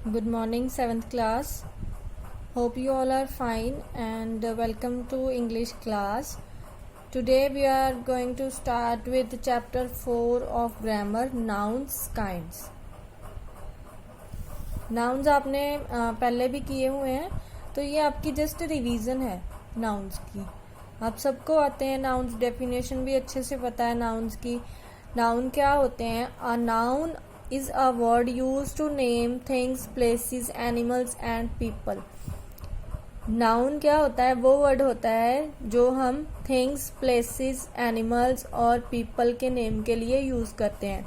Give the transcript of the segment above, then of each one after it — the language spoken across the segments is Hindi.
Good morning, 7th class. Hope you all are fine and welcome to English class. Today we are going to start with chapter 4 of grammar, nouns, kinds. Nouns आपने पहले भी किए हुए हैं, तो ये आपकी जस्ट रिवीजन है nouns की. आप सबको आते हैं nouns, डेफिनेशन भी अच्छे से पता है nouns की. Noun क्या होते हैं? A noun is a word used to name things, places, animals and people. Noun क्या होता है? वो वर्ड होता है जो हम things, places, animals और people के नेम के लिए यूज करते हैं.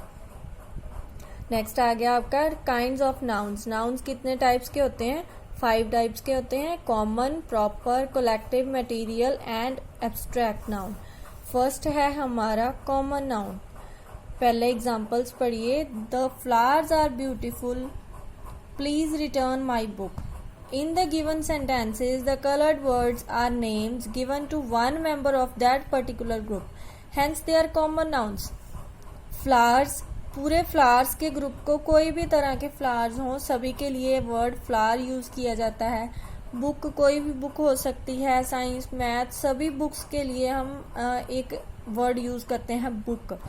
नेक्स्ट आ गया आपका काइंड्स ऑफ नाउन्स. नाउन्स कितने टाइप्स के होते हैं? 5 टाइप्स के होते हैं. Common, proper, collective, material and abstract noun. First है हमारा कॉमन नाउन. पहले एग्जाम्पल्स पढ़िए. The flowers are beautiful, please return my book. In the given sentences the coloured words are names given to one member of that particular group, hence they are common nouns. Flowers, पूरे फ्लावर्स के ग्रुप को, कोई भी तरह के फ्लावर्स हों सभी के लिए वर्ड फ्लावर यूज किया जाता है. बुक, कोई भी बुक हो सकती है, साइंस, मैथ, सभी बुक्स के लिए हम एक वर्ड यूज करते हैं बुक.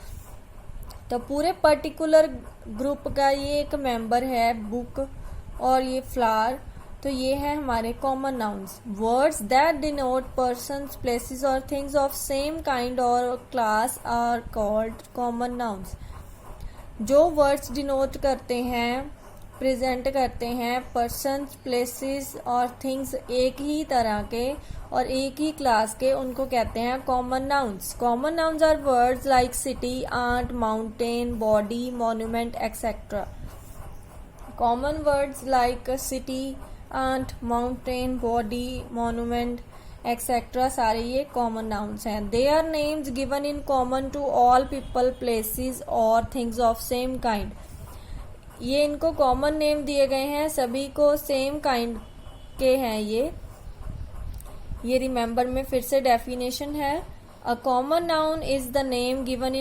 तो पूरे पर्टिकुलर ग्रुप का ये एक मेंबर है बुक और ये फ्लावर. तो ये है हमारे common nouns. Words that denote persons, places और थिंग्स ऑफ सेम काइंड और class are called common nouns. जो वर्ड्स डिनोट करते हैं, प्रेजेंट करते हैं पर्सन्स, प्लेसेस और थिंग्स एक ही तरह के और एक ही क्लास के, उनको कहते हैं common nouns. Common nouns are words like city, aunt, mountain, body, monument etcetera. Common words like city, aunt, mountain, body, monument etcetera, सारे ये कॉमन नाउन्स हैं. They are names given in common to all people, places और थिंग्स ऑफ सेम काइंड. ये इनको कॉमन नेम दिए गए हैं, सभी को सेम काइंड के हैं ये रिमेंबर में फिर से डेफिनेशन है. A common noun is the name given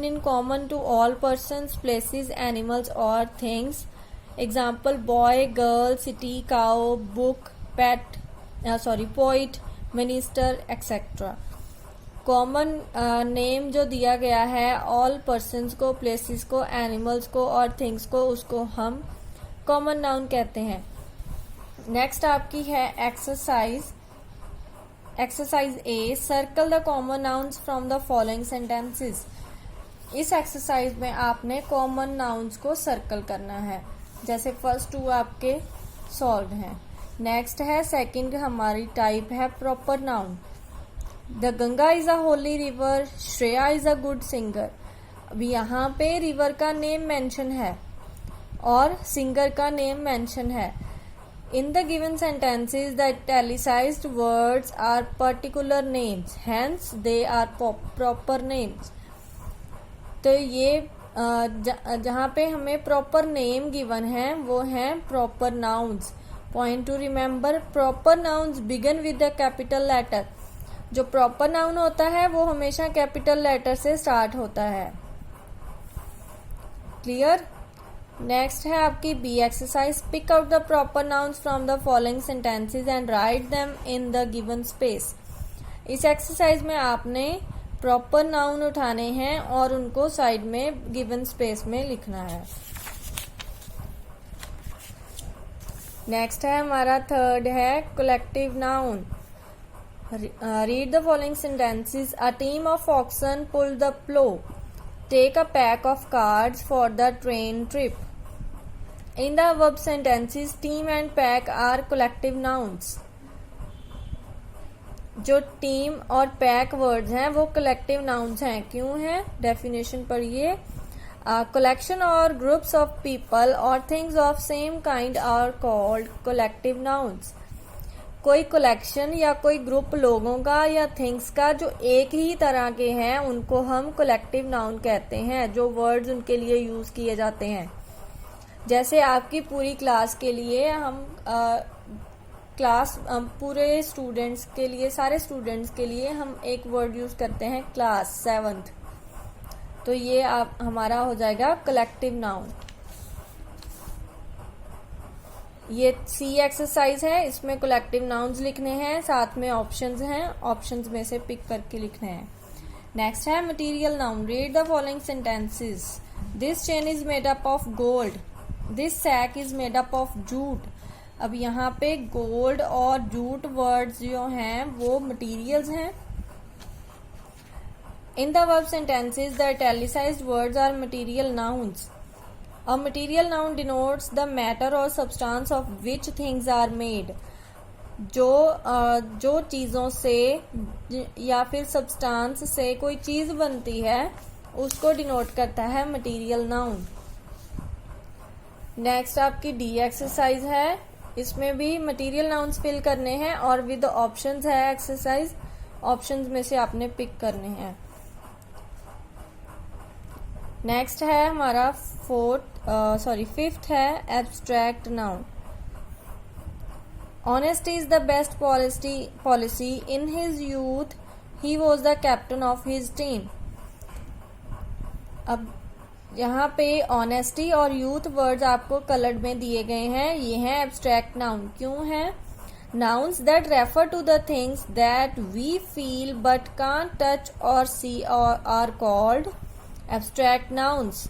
in common to all persons, places, animals और things. Example boy, girl, city, cow, book, pet, poet, minister etcetera. Common name जो दिया गया है ऑल पर्सन्स को, प्लेसेस को, एनिमल्स को और थिंग्स को, उसको हम कॉमन नाउन कहते हैं. नेक्स्ट आपकी है exercise. Exercise A. Circle the common nouns from the following sentences. इस एक्सरसाइज में आपने कॉमन नाउन्स को सर्कल करना है. जैसे फर्स्ट 2 आपके सॉल्व हैं. नेक्स्ट है सेकंड, हमारी टाइप है proper noun. The Ganga is a Holi river, Shreya is a good singer. अभी यहाँ पे रिवर का नेम मेंशन है और सिंगर का नेम मेंशन है. In the given sentences the italicised words are particular names, hence they are proper names. तो ये जहाँ पे हमें प्रॉपर नेम गिवन है वो हैं proper nouns. Point to remember, proper nouns begin with the capital letter. जो प्रॉपर नाउन होता है वो हमेशा कैपिटल लेटर से स्टार्ट होता है. क्लियर? नेक्स्ट है आपकी B exercise. Pick out the proper nouns from the following sentences and write them in the given space. इस एक्सरसाइज में आपने प्रॉपर नाउन उठाने हैं और उनको साइड में गिवन स्पेस में लिखना है. नेक्स्ट है हमारा थर्ड है collective noun. Read the following sentences. A team of oxen pulled the plow. Take a pack of cards for the train trip. In the verb sentences, team and pack are collective nouns. जो टीम और पैक वर्ड्स हैं वो कलेक्टिव नाउन्स हैं. क्यों हैं? डेफिनेशन पढ़िए. collection or groups of people or things of same kind are called collective nouns. कोई कलेक्शन या कोई ग्रुप लोगों का या थिंग्स का जो एक ही तरह के हैं उनको हम कलेक्टिव नाउन कहते हैं, जो वर्ड्स उनके लिए यूज किए जाते हैं. जैसे आपकी पूरी क्लास के लिए हम पूरे स्टूडेंट्स के लिए, सारे स्टूडेंट्स के लिए हम एक वर्ड यूज करते हैं क्लास 7th. तो ये आप हमारा हो जाएगा कलेक्टिव नाउन. ये सी एक्सरसाइज है, इसमें कलेक्टिव नाउन्स लिखने हैं, साथ में ऑप्शंस हैं, ऑप्शंस में से पिक करके लिखने हैं। नेक्स्ट है material noun. Read the following sentences. This chain is made up of gold, this sack is made up of jute. अब यहाँ पे गोल्ड और जूट वर्ड्स जो हैं वो मटीरियल्स हैं। In the verb sentences the italicised words are material nouns. A material noun denotes the matter or substance of which things are made. जो चीज़ों से या फिर सब्सटेंस से कोई चीज़ बनती है उसको डिनोट करता है मटेरियल नाउन। नेक्स्ट आपकी डी एक्सरसाइज है, इसमें भी मटेरियल नाउन्स फिल करने हैं और विद ऑप्शंस है एक्सरसाइज, ऑप्शंस में से आपने पिक करने हैं। नेक्स्ट है हमारा फिफ्थ है abstract noun. Honesty is the best policy in his youth he was the captain of his team. अब यहाँ पे ऑनेस्टी और यूथ वर्ड्स आपको कलर्ड में दिए गए हैं, ये हैं एब्स्ट्रैक्ट नाउन। क्यों है? Nouns that refer to the things that we feel but can't touch और see are called abstract nouns.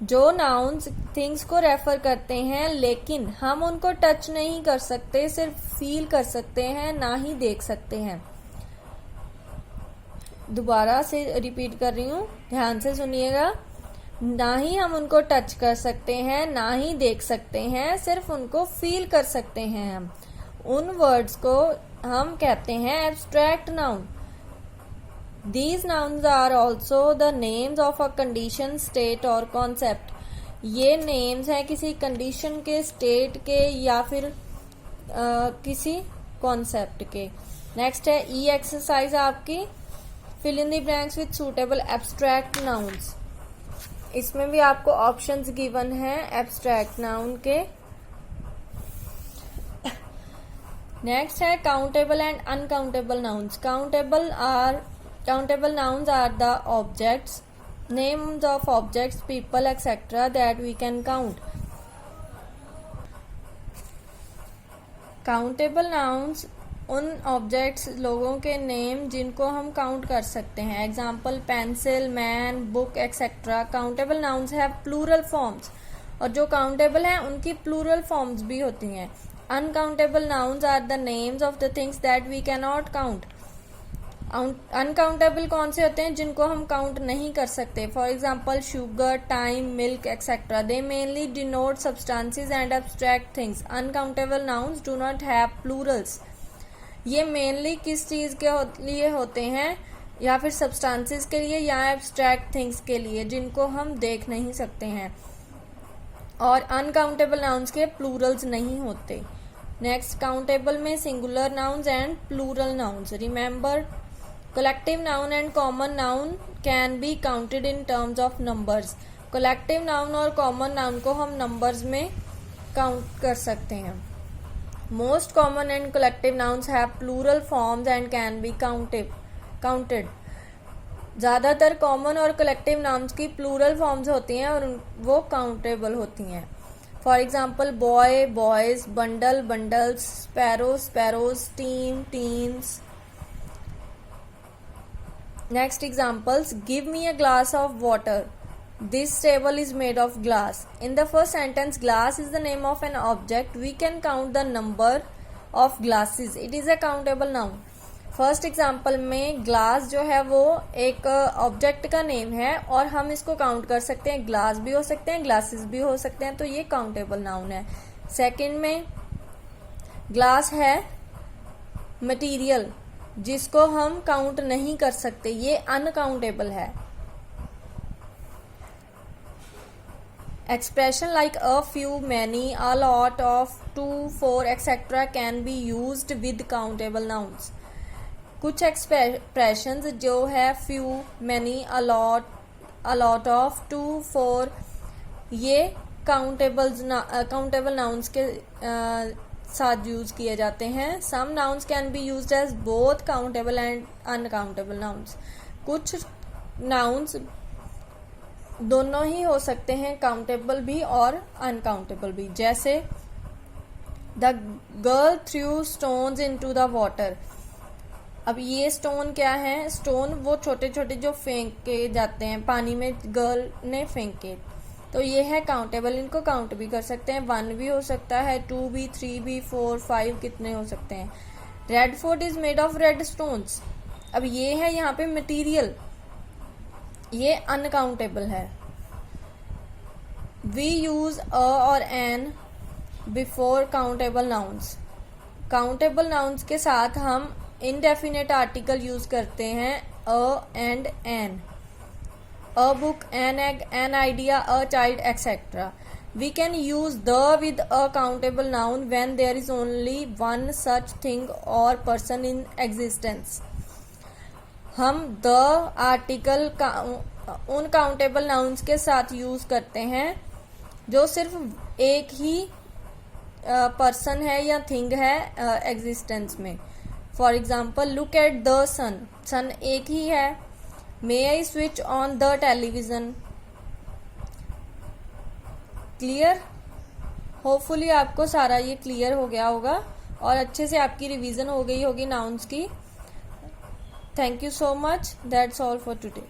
जो नाउन्स थिंग्स को रेफर करते हैं लेकिन हम उनको टच नहीं कर सकते, सिर्फ फील कर सकते हैं, ना ही देख सकते हैं। दोबारा से रिपीट कर रही हूँ, ध्यान से सुनिएगा। ना ही हम उनको टच कर सकते हैं, ना ही देख सकते हैं, सिर्फ उनको फील कर सकते हैं। हम उन वर्ड्स को हम कहते हैं abstract noun. These nouns are also the names of a condition, state और concept. ये names हैं किसी condition के, state के या फिर किसी concept के। Next है E exercise आपकी, fill in the blanks with suitable abstract nouns। इसमें भी आपको options given हैं abstract noun के। Next है countable and uncountable nouns। Countable nouns are the objects, names of objects, people, etc. that we can count. Countable nouns उन ऑब्जेक्ट्स, लोगों के नेम जिनको हम काउंट कर सकते हैं। Example pencil, man, book etcetera. Countable nouns have plural forms, और जो काउंटेबल हैं उनकी प्लूरल फॉर्म्स भी होती हैं। Uncountable nouns are the names of the things that we can not count. Uncountable कौन से होते हैं? जिनको हम काउंट नहीं कर सकते। For example sugar, time, milk etcetera. They mainly denote substances and abstract things. Uncountable nouns do not have Plurals. ये मेनली किस चीज़ के लिए होते हैं? या फिर सब्सटेंसेस के लिए या एब्स्ट्रैक्ट थिंग्स के लिए जिनको हम देख नहीं सकते हैं। और अनकाउंटेबल नाउन्स के प्लूरल्स नहीं होते। नेक्स्ट, काउंटेबल में singular nouns and plural nouns. Remember, collective noun and common noun can be counted in terms of numbers. collective noun और common noun को हम numbers में count कर सकते हैं। most common and collective nouns have plural forms and can be counted. ज़्यादातर common और collective nouns की plural forms होती हैं और वो countable होती हैं। for example boy, boys, bundle, bundles, sparrow, sparrows, teen, teens. Next examples, give me a glass of water. This table is made of glass. In the first sentence, glass is the name of an object. We can count the number of glasses. It is a countable noun. First example में ग्लास जो है वो एक ऑब्जेक्ट का नेम है और हम इसको काउंट कर सकते हैं। ग्लास भी हो सकते हैं, ग्लासेस भी हो सकते हैं, तो ये काउंटेबल नाउन है। सेकंड में ग्लास है मटेरियल जिसको हम काउंट नहीं कर सकते, ये अनकाउंटेबल है। Expression like a few, many, a lot of, two, four etcetera can be used with countable nouns. कुछ एक्सप्रेशंस जो है few, many, a lot of, two, four, ये काउंटेबल नाउन्स के साथ यूज किए जाते हैं। Some nouns can be used as both countable and uncountable nouns. कुछ नाउन्स दोनों ही हो सकते हैं, काउंटेबल भी और अनकाउंटेबल भी। जैसे the girl through stones into the water. अब ये स्टोन क्या है? स्टोन वो छोटे छोटे जो फेंके जाते हैं पानी में, गर्ल ने फेंके, तो ये है काउंटेबल। इनको काउंट भी कर सकते हैं, 1 भी हो सकता है, 2 भी, 3 भी, 4, 5 कितने हो सकते हैं। Red fort is made of red stones. अब ये है यहाँ पे मटेरियल, ये अनकाउंटेबल है। वी यूज अ और an before countable nouns. Countable nouns के साथ हम इनडेफिनेट आर्टिकल यूज करते हैं a and an. A book, an egg, an idea, a child, etcetera. We can use the with a countable noun when there is only one such thing or person in existence. हम the आर्टिकल उन काउंटेबल नाउन्स के साथ यूज करते हैं जो सिर्फ एक ही पर्सन है या थिंग है एग्जिस्टेंस में। For example, look at the sun. Sun एक ही है। May I switch on the television. Clear? Hopefully आपको सारा ये क्लियर हो गया होगा और अच्छे से आपकी रिवीजन हो गई होगी नाउन्स की। Thank you so much. That's all for today.